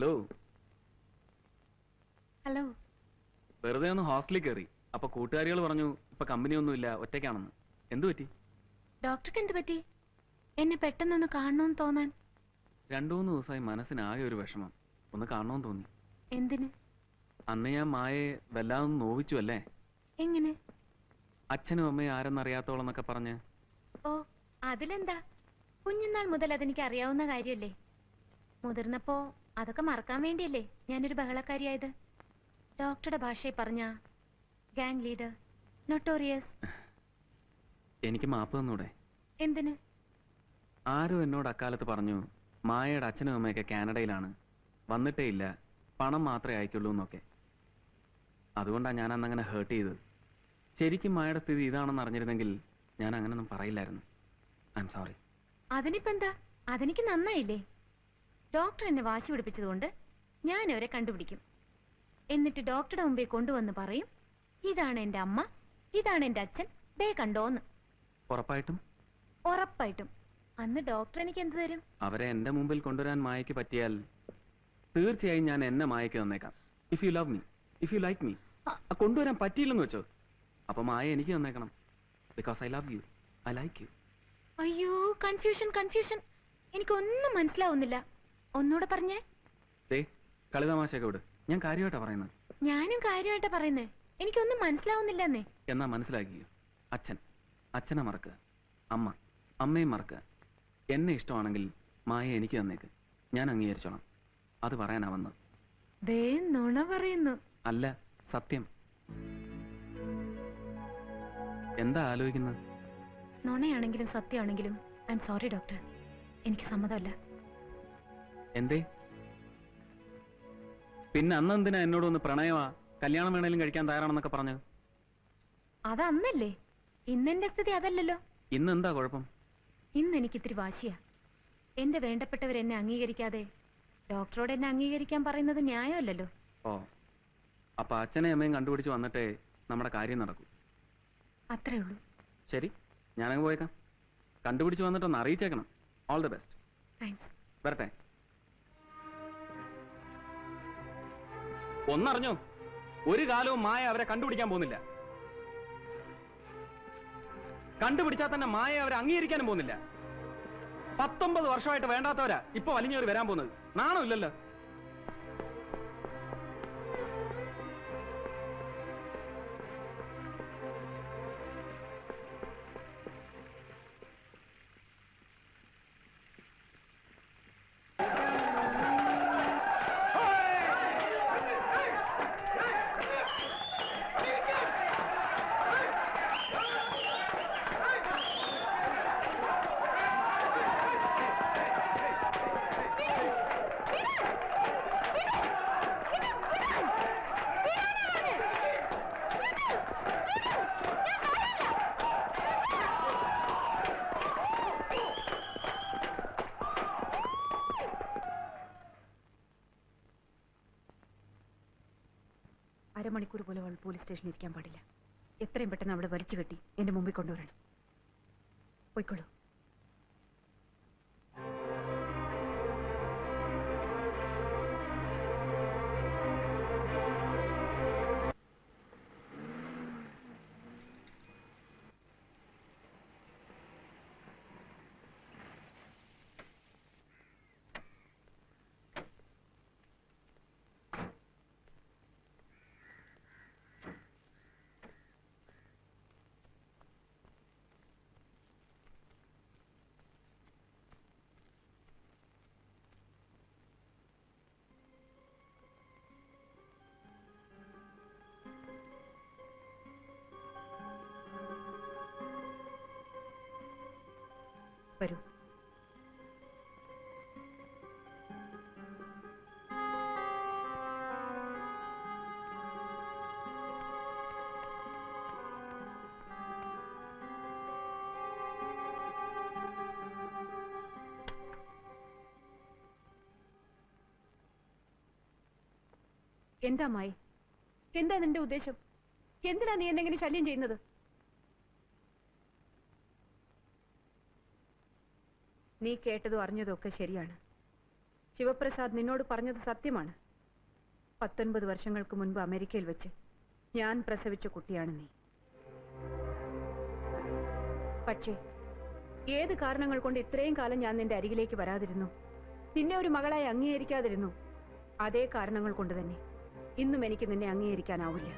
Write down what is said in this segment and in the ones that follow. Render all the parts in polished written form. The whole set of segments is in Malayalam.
ഹലോ. ഹലോ. വെറുതെ ഒന്ന് ഹോസ്റ്റലിൽ കയറി. അപ്പൊ കൂട്ടുകാരികൾ പറഞ്ഞു ഇപ്പൊ കമ്പനിയൊന്നുമില്ല, ഒറ്റയ്ക്കാണെന്ന്. എന്തു പറ്റി? ഡോക്ടർക്ക് എന്ത് പറ്റി? എന്നെ പെട്ടെന്നൊന്ന് കാണണമെന്ന് തോന്നാൻ? 2-3 ദിവസമായി മനസ്സിനാകെ ഒരു വിഷമം. ഒന്ന് കാണണമെന്ന് തോന്നി. എന്തിന്? അന്ന് ഞാൻ മായയെ വല്ലാതൊന്ന് നോവിച്ചു അല്ലേ? എങ്ങനെ? അച്ഛനും അമ്മയും ആരെന്നറിയാത്തോളെന്നൊക്കെ പറഞ്ഞ്. ഓ, അതിലെന്താ? കുഞ്ഞുനാൾ മുതൽ അതെനിക്ക് അറിയാവുന്ന കാര്യമല്ലേ. മുതിർന്നപ്പോ അതൊക്കെ മറക്കാൻ വേണ്ടിയല്ലേ ഞാനൊരു ബഹളക്കാരിയായത്. ഡോക്ടറുടെ ഭാഷയിൽ പറഞ്ഞ ഗാങ് ലീഡർ, നൊട്ടോറിയസ്. എനിക്ക് മാപ്പ് തന്നൂടെ? എന്തിന്? ആരോ എന്നോട് അക്കാലത്ത് പറഞ്ഞു മായയുടെ അച്ഛനും അമ്മയൊക്കെ കാനഡയിലാണ്, വന്നിട്ടേ ഇല്ല, പണം മാത്രമേ അയക്കുള്ളൂ എന്നൊക്കെ. അതുകൊണ്ടാണ് ഞാൻ അന്നങ്ങനെ ഹേർട്ട് ചെയ്തത്. ശരിക്കും മായയുടെ സ്ഥിതി ഇതാണെന്ന് അറിഞ്ഞിരുന്നെങ്കിൽ ഞാൻ അങ്ങനൊന്നും പറയില്ലായിരുന്നു. I am sorry. അതിനിപ്പോ എന്താ? അതെനിക്ക് നന്നായില്ലേ. ഡോക്ടർ എന്നെ വാശി പിടിപ്പിച്ചതുകൊണ്ട് ഞാൻ അവരെ കണ്ടുപിടിക്കും. എന്നിട്ട് ഡോക്ടറുടെ മുമ്പിൽ കൊണ്ടുവന്ന് പറയും, ഇതാണ് എന്റെ അമ്മ, ഇതാണ് എന്റെ അച്ഛൻ, ദേ കണ്ടോന്ന്. ഉറപ്പായിട്ടും? ഉറപ്പായിട്ടും. അന്ന് ഡോക്ടർ എനിക്ക് എന്ത് തരും? അവരെ എന്റെ മുമ്പിൽ കൊണ്ടുവരാൻ മായയ്ക്ക് പറ്റിയാൽ തീർച്ചയായും ഞാൻ എന്നെ മായയ്ക്ക് തന്നേക്കാം. If you love me, if you like me. കൊണ്ടുവരാൻ പറ്റിയില്ലെന്ന് വെച്ചോ, അപ്പൊ മായ എനിക്ക് തന്നേക്കണം. Because I love you, I like you. അയ്യോ, കൺഫ്യൂഷൻ കൺഫ്യൂഷൻ. എനിക്കൊന്നും മനസ്സിലാവുന്നില്ല. ഒന്നുകൂടെ പറഞ്ഞേ. കളിതമാശയൊക്കെ വിട്, ഞാൻ കാര്യമായിട്ടാ പറയുന്നത്. ഞാനും കാര്യമായിട്ടാ പറയുന്നേ. എനിക്കൊന്നും മനസ്സിലാവുന്നില്ലെന്നേ. എന്നാ മനസ്സിലാക്കിയോ? അച്ഛനെ മറക്കുക, അമ്മയും മറക്കുക. എന്നെ ഇഷ്ടമാണെങ്കിൽ മായ എനിക്ക് തന്നേക്ക്, ഞാൻ അംഗീകരിച്ചോളാം. അത് പറയാനാ വന്നത്. ദേ നുണ പറയുന്നു. അല്ല, സത്യം. എന്താ ആലോചിക്കുന്നത്? നുണയാണെങ്കിലും സത്യമാണെങ്കിലും ഐ എം സോറി ഡോക്ടർ, എനിക്ക് സമ്മതമല്ല. എന്തേ? പിന്നെ അന്ന് എന്തിനാ എന്നോടൊന്ന് പ്രണയമാ, കല്യാണം വേണേലും കഴിക്കാൻ തയ്യാറാണെന്നൊക്കെ പറഞ്ഞത്? അതന്നല്ലേ. ഇന്നെന്റെ സ്ഥിതി അതല്ലല്ലോ. ഇന്ന് എന്താ കുഴപ്പം? ഇന്ന് എനിക്ക് ഇത്തിരി വാശിയാ. എന്റെ വേണ്ടപ്പെട്ടവരെന്നെ അംഗീകരിക്കാതെ ഡോക്ടറോട് എന്നെ അംഗീകരിക്കാൻ പറയുന്നത് ന്യായമല്ലല്ലോ. ഓ, അപ്പൊ അച്ഛനെയും അമ്മയും കണ്ടുപിടിച്ച് വന്നിട്ടേ നമ്മുടെ കാര്യം നടക്കൂ. അത്രേ ഉള്ളൂ. ശരി, ഞാനങ്ങ് പോയേക്കാം. കണ്ടുപിടിച്ച് വന്നിട്ടൊന്ന് അറിയിച്ചേക്കണം. All the best. താങ്ക്സ്. വരട്ടെ. ഒന്നറിഞ്ഞോ, ഒരു കാലവും മായ അവരെ കണ്ടുപിടിക്കാൻ പോകുന്നില്ല. കണ്ടുപിടിച്ചാൽ തന്നെ മായ അവരെ അംഗീകരിക്കാനും പോകുന്നില്ല. 19 വർഷമായിട്ട് വേണ്ടാത്തവരാ ഇപ്പൊ വലിഞ്ഞേറി വരാൻ പോകുന്നത്. നാണോ ഇല്ലല്ലോ. അരമണിക്കൂർ പോലും അവൾ പോലീസ് സ്റ്റേഷനിൽ ഇരിക്കാൻ പാടില്ല. എത്രയും പെട്ടെന്ന് അവളെ വലിച്ചു കെട്ടി എന്റെ മുമ്പിൽ കൊണ്ടുവരണം. പോയിക്കോളൂ. വരൂ. എന്താ മായി? എന്താ നിന്റെ ഉദ്ദേശം? എന്തിനാ നീ എന്നെങ്ങനെ ശല്യം ചെയ്യുന്നത്? നീ കേട്ടതും അറിഞ്ഞതും ഒക്കെ ശരിയാണ്. ശിവപ്രസാദ് നിന്നോട് പറഞ്ഞത് സത്യമാണ്. 19 വർഷങ്ങൾക്ക് മുൻപ് അമേരിക്കയിൽ വെച്ച് ഞാൻ പ്രസവിച്ച കുട്ടിയാണ് നീ. പക്ഷേ ഏത് കാരണങ്ങൾ കൊണ്ട് ഇത്രയും കാലം ഞാൻ നിന്റെ അരികിലേക്ക് വരാതിരുന്നു, നിന്നെ ഒരു മകളായി അംഗീകരിക്കാതിരുന്നു, അതേ കാരണങ്ങൾ കൊണ്ട് തന്നെ ഇന്നും എനിക്ക് നിന്നെ അംഗീകരിക്കാനാവില്ല.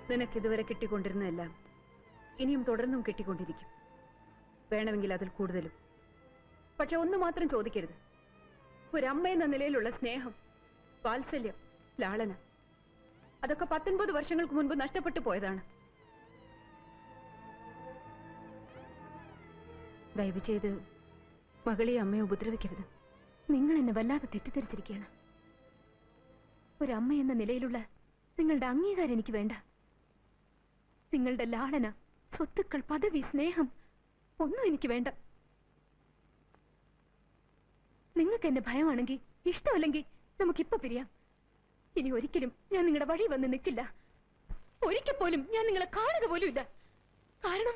നിനക്കിതുവരെ കിട്ടിക്കൊണ്ടിരുന്നതെല്ലാം ഇനിയും തുടർന്നും കിട്ടിക്കൊണ്ടിരിക്കും, വേണമെങ്കിൽ അതിൽ കൂടുതലും. പക്ഷെ ഒന്നു മാത്രം ചോദിക്കരുത്, ഒരമ്മ എന്ന നിലയിലുള്ള സ്നേഹം, വാത്സല്യം, ലാളന, അതൊക്കെ 19 വർഷങ്ങൾക്ക് മുൻപ് നഷ്ടപ്പെട്ടു പോയതാണ്. ദയവ് ചെയ്ത് മകളെ അമ്മയെ ഉപദ്രവിക്കരുത്. നിങ്ങൾ എന്നെ വല്ലാതെ തെറ്റിദ്ധരിച്ചിരിക്കുകയാണ്. ഒരമ്മ എന്ന നിലയിലുള്ള നിങ്ങളുടെ അംഗീകാരം എനിക്ക് വേണ്ട. നിങ്ങളുടെ ലാളന, സ്വത്തുക്കൾ, പദവി, സ്നേഹം ഒന്നും എനിക്ക് വേണ്ട. നിങ്ങൾക്ക് എന്നെ ഭയമാണെങ്കിൽ, ഇഷ്ടമല്ലെങ്കിൽ നമുക്കിപ്പോ പിരിയാം. ഇനി ഒരിക്കലും ഞാൻ നിങ്ങളുടെ വഴി വന്ന് നിൽക്കില്ല. ഒരിക്കൽ പോലും ഞാൻ നിങ്ങളെ കാണുക പോലും ഇല്ല. കാരണം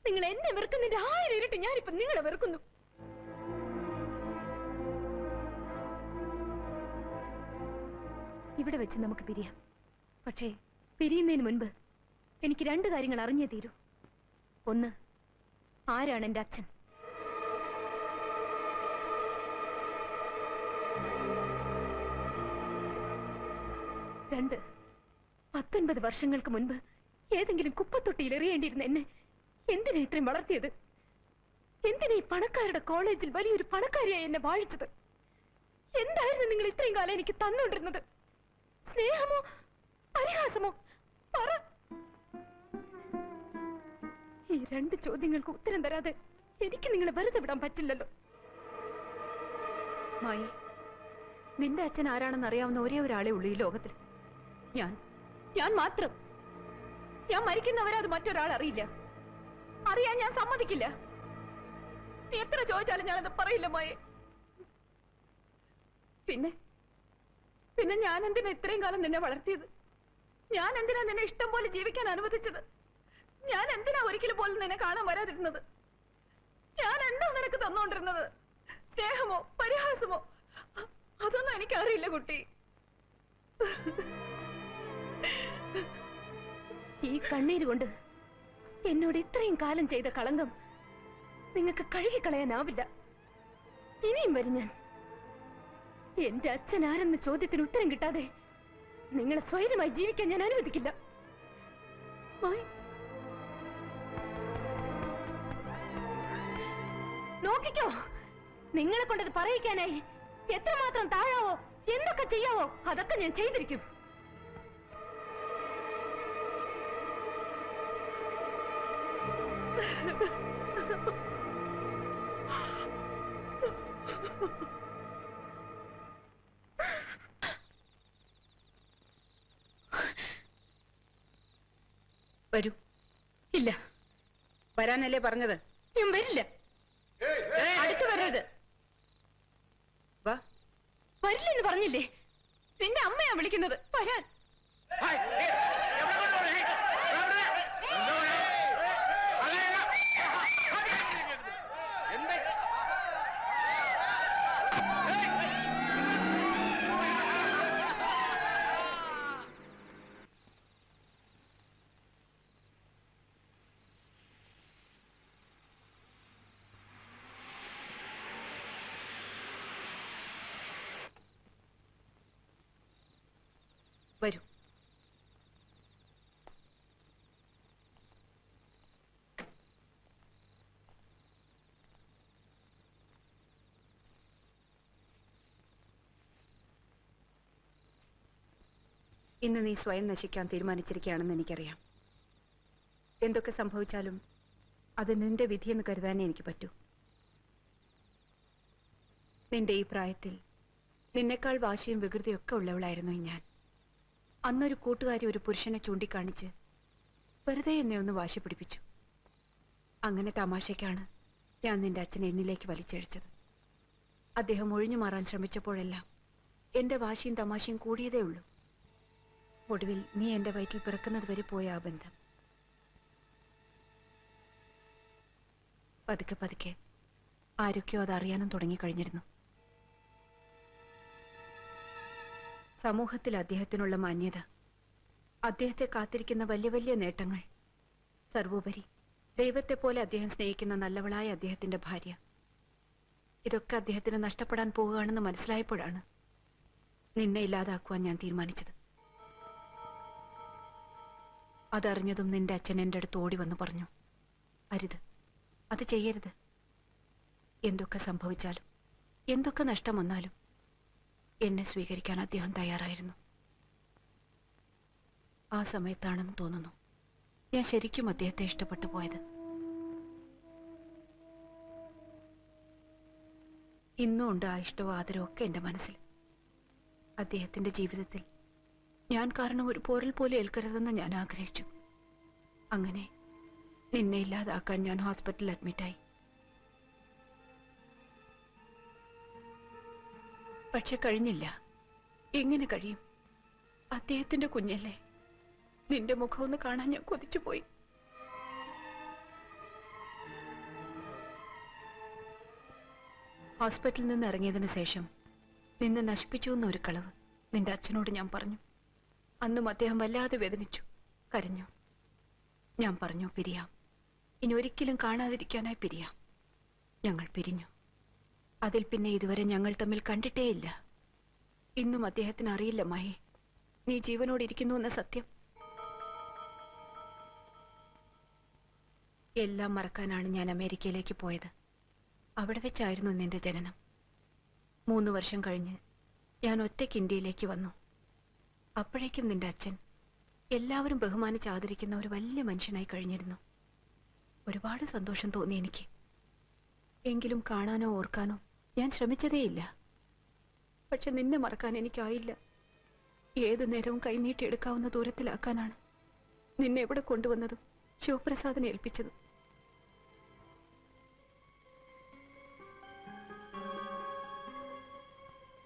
നിങ്ങൾ എന്നെ വെറുക്കുന്നതിന്റെ 1000 ഇരട്ടി ഞാനിപ്പോ നിങ്ങളെ വെറുക്കുന്നു. ഇവിടെ വെച്ച് നമുക്ക് പിരിയാം. പക്ഷേ പിരിയുന്നതിന് മുൻപ് എനിക്ക് 2 കാര്യങ്ങൾ അറിഞ്ഞേ തീരൂ. ഒന്ന്, ആരാണ് എന്റെ അച്ഛൻ? 2, 19 വർഷങ്ങൾക്ക് മുൻപ് ഏതെങ്കിലും കുപ്പത്തൊട്ടിയിൽ എറിയേണ്ടിയിരുന്ന എന്നെ എന്തിനാ ഇത്രയും വളർത്തിയത്? എന്തിനാ ഈ പണക്കാരുടെ കോളേജിൽ വലിയൊരു പണക്കാരിയായി എന്നെ വാഴിച്ചത്? എന്തായിരുന്നു നിങ്ങൾ ഇത്രയും കാലം എനിക്ക് തന്നുകൊണ്ടിരുന്നത്? സ്നേഹമോ പരിഹാസമോ? പറ. ഈ 2 ചോദ്യങ്ങൾക്ക് ഉത്തരം തരാതെ എനിക്ക് നിങ്ങളെ വെറുതെ വിടാൻ പറ്റില്ലല്ലോ. മായി, നിന്റെ അച്ഛൻ ആരാണെന്ന് അറിയാവുന്ന ഒരേ ഒരാളെ ഉള്ളൂ ഈ ലോകത്തിൽ. ഞാൻ മാത്രം. ഞാൻ മരിക്കുന്നവരെ അത് മറ്റൊരാൾ അറിയില്ല. അറിയാൻ ഞാൻ സമ്മതിക്കില്ല. നീ എത്ര ചോദിച്ചാലും ഞാനത് പറയില്ല മായി. പിന്നെ ഞാൻ എന്തിനാ ഇത്രയും കാലം നിന്നെ വളർത്തിയത്? ഞാൻ എന്തിനാ നിന്നെ ഇഷ്ടം പോലെ ജീവിക്കാൻ അനുവദിച്ചത്? ഞാൻ എന്തിനാ ഒരിക്കലും പോലും നിന്നെ കാണാൻ വരാതിരുന്നത്? ഞാൻ എന്താ നിനക്ക് തന്നോണ്ടിരുന്നത്? സ്നേഹമോ പരിഹാസമോ? അതൊന്നും എനിക്കറിയില്ല കുട്ടി. ഈ കണ്ണീര് കൊണ്ട് എന്നോട് ഇത്രയും കാലം ചെയ്ത കളങ്കം നിങ്ങൾക്ക് കഴുകിക്കളയാനാവില്ല. ഇനിയും വരും ഞാൻ. എന്റെ അച്ഛൻ ആരെന്ന ചോദ്യത്തിന് ഉത്തരം കിട്ടാതെ നിങ്ങളെ സ്വൈരമായി ജീവിക്കാൻ ഞാൻ അനുവദിക്കില്ല. നോക്കിക്കോ, നിങ്ങളെ കൊണ്ടത് പറയിക്കാനായി എത്രമാത്രം താഴാവോ, എന്തൊക്കെ ചെയ്യാവോ അതൊക്കെ ഞാൻ ചെയ്തിരിക്കും. വരൂ. ഇല്ല, വരാനല്ലേ പറഞ്ഞത്? ഞാൻ വരില്ല. അടുത്ത് വരരുത്. വാ. വരില്ലെന്ന് പറഞ്ഞില്ലേ? നിന്റെ അമ്മയാ വിളിക്കുന്നത്. വരാൻ. വരൂ. ഇന്ന് നീ സ്വയം നശിക്കാൻ തീരുമാനിച്ചിരിക്കുകയാണെന്ന് എനിക്കറിയാം. എന്തൊക്കെ സംഭവിച്ചാലും അത് നിന്റെ വിധിയെന്ന് കരുതാനേ എനിക്ക് പറ്റൂ. നിന്റെ ഈ പ്രായത്തിൽ നിന്നെക്കാൾ വാശിയും വികൃതിയും ഒക്കെ ഉള്ളവളായിരുന്നു ഞാൻ. അന്നൊരു കൂട്ടുകാരി ഒരു പുരുഷനെ ചൂണ്ടിക്കാണിച്ച് വെറുതെ എന്നെ ഒന്ന് വാശി പിടിപ്പിച്ചു. അങ്ങനെ തമാശയ്ക്കാണ് ഞാൻ നിന്റെ അച്ഛനെ എന്നിലേക്ക് വലിച്ചഴിച്ചത്. അദ്ദേഹം ഒഴിഞ്ഞു മാറാൻ ശ്രമിച്ചപ്പോഴെല്ലാം എന്റെ വാശിയും തമാശയും കൂടിയതേ ഉള്ളൂ. ഒടുവിൽ നീ എന്റെ വയറ്റിൽ പിറക്കുന്നത് വരെ പോയ ആ ബന്ധം പതുക്കെ പതുക്കെ ആരൊക്കെയോ അതറിയാനും തുടങ്ങിക്കഴിഞ്ഞിരുന്നു. സമൂഹത്തിൽ അദ്ദേഹത്തിനുള്ള മാന്യത, അദ്ദേഹത്തെ കാത്തിരിക്കുന്ന വലിയ വലിയ നേട്ടങ്ങൾ, സർവോപരി ദൈവത്തെ പോലെ അദ്ദേഹം സ്നേഹിക്കുന്ന നല്ലവളായ അദ്ദേഹത്തിന്റെ ഭാര്യ, ഇതൊക്കെ അദ്ദേഹത്തിന് നഷ്ടപ്പെടാൻ പോവുകയാണെന്ന് മനസ്സിലായപ്പോഴാണ് നിന്നെ ഇല്ലാതാക്കുവാൻ ഞാൻ തീരുമാനിച്ചത്. അതറിഞ്ഞതും നിന്റെ അച്ഛൻ എൻ്റെ അടുത്ത് ഓടി വന്ന് പറഞ്ഞു, അരുത്, അത് ചെയ്യരുത്. എന്തൊക്കെ സംഭവിച്ചാലും എന്തൊക്കെ നഷ്ടം വന്നാലും എന്നെ സ്വീകരിക്കാൻ അദ്ദേഹം തയ്യാറായിരുന്നു. ആ സമയത്താണെന്ന് തോന്നുന്നു ഞാൻ ശരിക്കും അദ്ദേഹത്തെ ഇഷ്ടപ്പെട്ടു പോയത്. ഇന്നും ഉണ്ട് ആ ഇഷ്ടവും ആദരവും ഒക്കെ എൻ്റെ മനസ്സിൽ. അദ്ദേഹത്തിന്റെ ജീവിതത്തിൽ ഞാൻ കാരണം ഒരു പോരൽ പോലെ ഏൽക്കരുതെന്ന് ഞാൻ ആഗ്രഹിച്ചു. അങ്ങനെ നിന്നെ ഇല്ലാതാക്കാൻ ഞാൻ ഹോസ്പിറ്റലിൽ അഡ്മിറ്റായി. പക്ഷെ കഴിഞ്ഞില്ല. എങ്ങനെ കഴിയും? അദ്ദേഹത്തിന്റെ കുഞ്ഞല്ലേ. നിന്റെ മുഖം ഒന്ന് കാണാൻ ഞാൻ കൊതിച്ചുപോയി. ഹോസ്പിറ്റലിൽ നിന്ന് ഇറങ്ങിയതിന് ശേഷം നിന്നെ നശിപ്പിച്ചു എന്നൊരു കളവ് നിന്റെ അച്ഛനോട് ഞാൻ പറഞ്ഞു. അന്നും അദ്ദേഹം വല്ലാതെ വേദനിച്ചു, കരഞ്ഞു. ഞാൻ പറഞ്ഞു, പിരിയാം, ഇനി ഒരിക്കലും കാണാതിരിക്കാനായി പിരിയാം. ഞങ്ങൾ പിരിഞ്ഞു. അതിൽ പിന്നെ ഇതുവരെ ഞങ്ങൾ തമ്മിൽ കണ്ടിട്ടേയില്ല. ഇന്നും അദ്ദേഹത്തിന് അറിയില്ല മായി, നീ ജീവനോടിരിക്കുന്നു എന്ന സത്യം. എല്ലാം മറക്കാനാണ് ഞാൻ അമേരിക്കയിലേക്ക് പോയത്. അവിടെ വെച്ചായിരുന്നു നിന്റെ ജനനം. 3 വർഷം കഴിഞ്ഞ് ഞാൻ ഒറ്റയ്ക്ക് ഇന്ത്യയിലേക്ക് വന്നു. അപ്പോഴേക്കും നിന്റെ അച്ഛൻ എല്ലാവരും ബഹുമാനിച്ച് ആദരിക്കുന്ന ഒരു വലിയ മനുഷ്യനായി കഴിഞ്ഞിരുന്നു. ഒരുപാട് സന്തോഷം തോന്നി എനിക്ക്. എങ്കിലും കാണാനോ ഓർക്കാനോ ഞാൻ ശ്രമിച്ചതേയില്ല. പക്ഷെ നിന്നെ മറക്കാൻ എനിക്കായില്ല. ഏതു നേരവും കൈനീട്ടിയെടുക്കാവുന്ന ദൂരത്തിലാക്കാനാണ് നിന്നെ ഇവിടെ കൊണ്ടുവന്നതും ശിവപ്രസാദിനെ ഏൽപ്പിച്ചതും.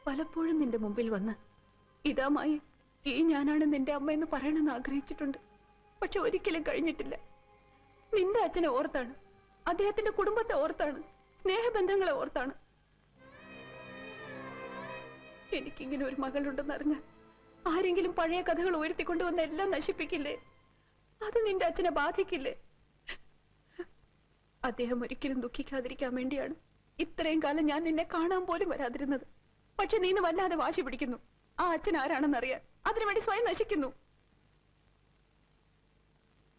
പലപ്പോഴും നിന്റെ മുമ്പിൽ വന്ന് ഇതാമായി ഈ ഞാനാണ് നിന്റെ അമ്മയെന്ന് പറയണമെന്ന് ആഗ്രഹിച്ചിട്ടുണ്ട്. പക്ഷെ ഒരിക്കലും കഴിഞ്ഞിട്ടില്ല. നിന്റെ അച്ഛനെ ഓർത്താണ്, അദ്ദേഹത്തിന്റെ കുടുംബത്തെ ഓർത്താണ്, സ്നേഹബന്ധങ്ങളെ ഓർത്താണ്. എനിക്കിങ്ങനെ ഒരു മകളുണ്ടെന്നറിഞ്ഞാൽ ആരെങ്കിലും പഴയ കഥകൾ ഉയർത്തിക്കൊണ്ടുവന്ന് എല്ലാം നശിപ്പിക്കില്ലേ? അത് നിന്റെ അച്ഛനെ ബാധിക്കില്ലേ? അദ്ദേഹം ഒരിക്കലും ദുഃഖിക്കാതിരിക്കാൻ വേണ്ടിയാണ് ഇത്രയും കാലം ഞാൻ നിന്നെ കാണാൻ പോലും വരാതിരുന്നത്. പക്ഷെ നീ വല്ലാതെ വാശി പിടിക്കുന്നു. ആ അച്ഛൻ ആരാണെന്നറിയാൻ അതിനുവേണ്ടി സ്വയം നശിക്കുന്നു.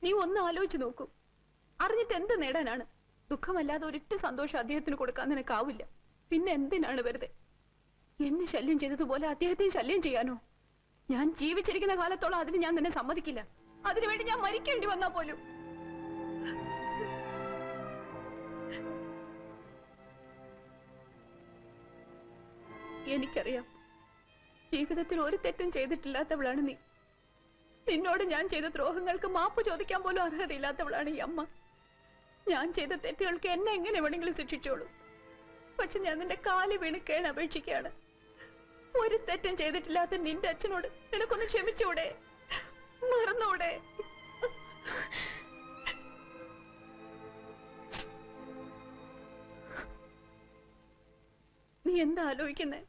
നീ ഒന്ന് ആലോചിച്ചു നോക്കൂ. അറിഞ്ഞിട്ട് എന്ത് നേടാനാണ്? ദുഃഖമല്ലാതെ ഒരിറ്റ സന്തോഷം അദ്ദേഹത്തിന് കൊടുക്കാൻ നിനക്കാവില്ല. പിന്നെ എന്തിനാണ് വെറുതെ എന്നെ ശല്യം ചെയ്തതുപോലെ അദ്ദേഹത്തെയും ശല്യം ചെയ്യാനോ? ഞാൻ ജീവിച്ചിരിക്കുന്ന കാലത്തോളം അതിന് ഞാൻ നിന്നെ സമ്മതിക്കില്ല. അതിനുവേണ്ടി ഞാൻ മരിക്കേണ്ടി വന്നാ പോലും. എനിക്കറിയാം, ജീവിതത്തിൽ ഒരു തെറ്റും ചെയ്തിട്ടില്ലാത്തവളാണ് നീ. നിന്നോട് ഞാൻ ചെയ്ത ദ്രോഹങ്ങൾക്ക് മാപ്പ് ചോദിക്കാൻ പോലും അർഹതയില്ലാത്തവളാണ് ഈ അമ്മ. ഞാൻ ചെയ്ത തെറ്റുകൾക്ക് എന്നെ എങ്ങനെ വേണമെങ്കിലും ശിക്ഷിച്ചോളൂ. പക്ഷെ ഞാൻ നിന്റെ കാല് വീണ് കേണ് അപേക്ഷിക്കുകയാണ്. ഒരു തെറ്റും ചെയ്തിട്ടില്ലാത്ത നിന്റെ അച്ഛനോട് നിനക്കൊന്ന് ക്ഷമിച്ചൂടെ? മറന്നൂടെ? നീ എന്താ ആലോചിക്കുന്നേ?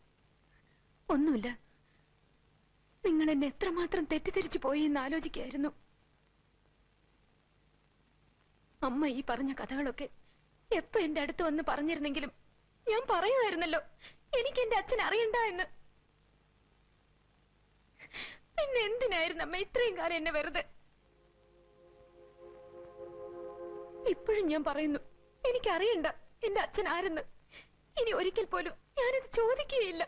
ഒന്നുമില്ല. നിങ്ങൾ എന്നെ എത്രമാത്രം തെറ്റിദ്ധരിച്ചു പോയി എന്ന് ആലോചിക്കായിരുന്നു. അമ്മ ഈ പറഞ്ഞ കഥകളൊക്കെ എപ്പോ എന്റെ അടുത്ത് വന്ന് പറഞ്ഞിരുന്നെങ്കിലും ഞാൻ പറയുമായിരുന്നല്ലോ എനിക്ക് എന്റെ അച്ഛൻ അറിയണ്ട എന്ന്. പിന്നെ എന്തിനായിരുന്നു അമ്മ ഇത്രയും കാലം എന്നെ വെറുതെ? ഇപ്പോഴും ഞാൻ പറയുന്നു, എനിക്കറിയണ്ട എന്റെ അച്ഛൻ ആരെന്ന്. ഇനി ഒരിക്കൽ പോലും ഞാനിത് ചോദിക്കുകയില്ല.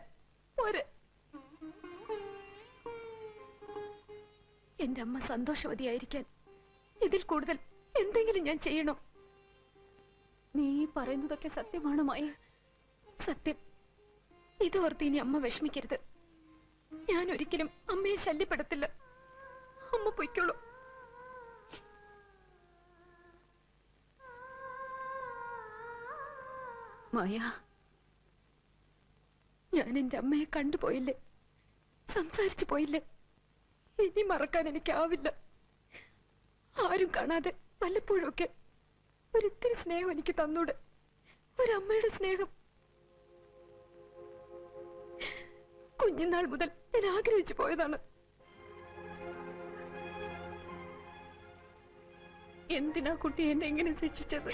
എന്റെ അമ്മ സന്തോഷവതിയായിരിക്കാൻ ഇതിൽ കൂടുതൽ എന്തെങ്കിലും ഞാൻ ചെയ്യണോ? നീ പറയുന്നതൊക്കെ സത്യമാണ് മായ. സത്യം. ഇതോർത്ത് ഇനി അമ്മ വിഷമിക്കരുത്. ഞാൻ ഒരിക്കലും അമ്മയെ ശല്യപ്പെടുത്തില്ല. അമ്മ പൊയ്ക്കോളൂ. മായ, ഞാൻ എന്റെ അമ്മയെ കണ്ടുപോയില്ലേ, സംസാരിച്ചു പോയില്ലേ? ഇനി മറക്കാൻ എനിക്കാവില്ല. ആരും കാണാതെ വല്ലപ്പോഴുമൊക്കെ ഒരിത്തിരി സ്നേഹം എനിക്ക് തന്നൂടെ? ഒരമ്മയുടെ സ്നേഹം. കുഞ്ഞുനാൾ മുതൽ ഞാൻ ആഗ്രഹിച്ചു പോയതാണ്. എന്തിനാ കുട്ടി എന്നെ എങ്ങനെ ശിക്ഷിച്ചത്?